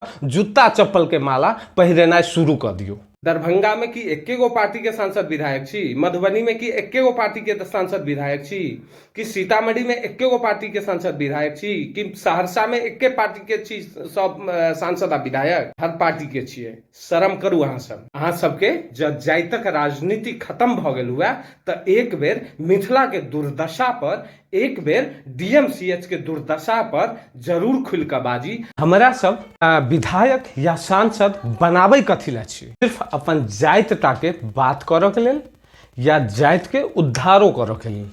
जूता चप्पल के माला पहिरेनाइ शुरू कर दियो। दरभंगा में की एक्के गो पार्टी के सांसद विधायक छी, मधुबनी में की एक्के गो पार्टी के सांसद विधायक छी, कि सीतामढ़ी में एक्के गो पार्टी के सांसद विधायक छी, कि सहरसा में एक्के पार्टी के छी सब सांसद आ विधायक। हर पार्टी के छिए। शर्म करू अहाँ सब। अहाँ सबके जब जाय तक राजनीति खत्म भ गेल हुआ त एक बेर मिथिला के दुर्दशा पर, एक बेर डीएमसीएच के दुर्दशा पर जरूर खुल के बाजी। हमरा सब विधायक या सांसद बनाबै कथी ला छी? सिर्फ अपन जाति टाके बात करऽ के लेल या जाति के उद्धारो करऽ के लेल?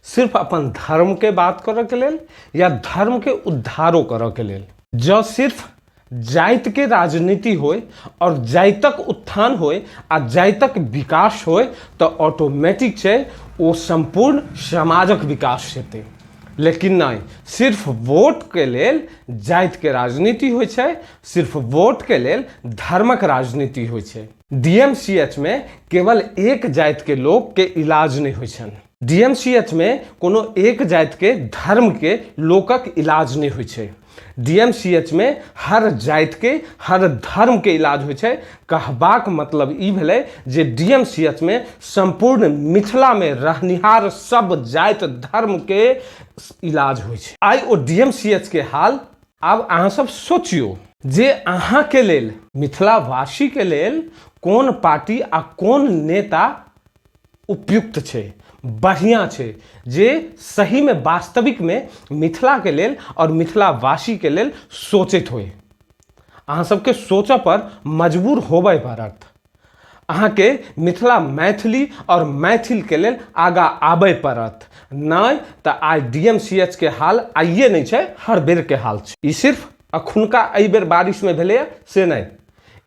सिर्फ अपन धर्म के बात करऽ के लेल या धर्म के उद्धारो करऽ के लेल? जो सिर्फ जाति के राजनीति होय और जातिक उत्थान होय आ जातिक विकास होय तो ऑटोमेटिक छै ओ संपूर्ण समाजक विकास हेतै। लेकिन नहीं, सिर्फ वोट के लेल जाति के राजनीति होय छै, सिर्फ वोट के लेल धर्मक राजनीति होय छै। डीएमसीएच में केवल एक जाति के लोग के इलाज नहीं होय छन। डीएमसीएच में कोनो एक जाति के धर्म के लोकक इलाज नहीं होय छै। डीएमसीएच में हर जाति के हर धर्म के इलाज होय छै। कहबाक मतलब ई भेलै जे डीएमसीएच में संपूर्ण मिथिला में रहनिहार सब जाति धर्म के इलाज होय छै। आई ओ डीएमसीएच के हाल आब अहाँ सब सोचियो जे अहाँ के लेल, मिथिला वासी के लेल कोन पार्टी आ कोन नेता उपयुक्त छै, बढ़िया छै, जे सही में वास्तविक में मिथिला के लेल और मिथिला वासी के लेल सोचित होय। अहाँ सबके सोचऽ पर मजबूर होबे पड़त। अहाँ के मिथिला मैथिली और मैथिल के लेल आगा आबे पड़त। नहीं तो आई डीएमसीएच के हाल आइए नहीं छै, हर बेर के हाल छै। ई सिर्फ अखुनका एहि बेर बारिश में भेलै से नहीं,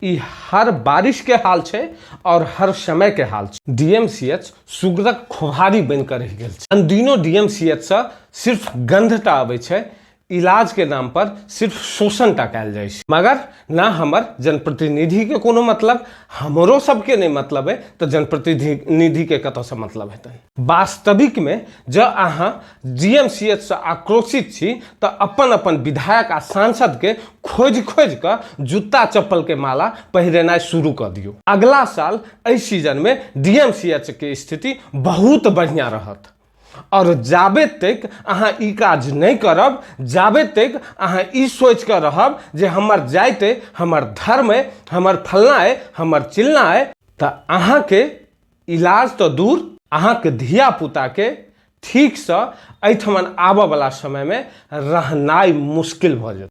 ई हर बारिश के हाल छै और हर समय के हाल छै। डीएमसीएच सुगरक खोहारी बन कर रह गेल छै। अनदिनो डीएमसीएच से सिर्फ गंधटा आबै छै, इलाज के नाम पर सिर्फ शोषण टा कयल जाइ छै। मगर ना हमर जनप्रतिनिधि के कोनो मतलब, हमरो सबके नहीं मतलब है तो जनप्रतिनिधि के कतौ से मतलब हेतै? वास्तविक में जब अहाँ डीएमसीएच से आक्रोशित छी तो अपन अपन विधायक आ सांसद के खोज खोज कर जूता चप्पल के माला पहिरेनाइ शुरू कर दियो। अगला साल एहि सीजन में डीएमसीएच के स्थिति बहुत बढ़िया रहत। और जाबे तक अहाँ ई काज नहीं करब, जाबे तक अहाँ ई सोच कर रहब जे हमर जाति है, हमर धर्म है, हमर फलना है, हमर चिलना है, तो अहाँ के इलाज तो दूर, अहाँ के धिया पुता के ठीक से एठमन आबऽ वाला समय में रहनाइ मुश्किल भ जाएत।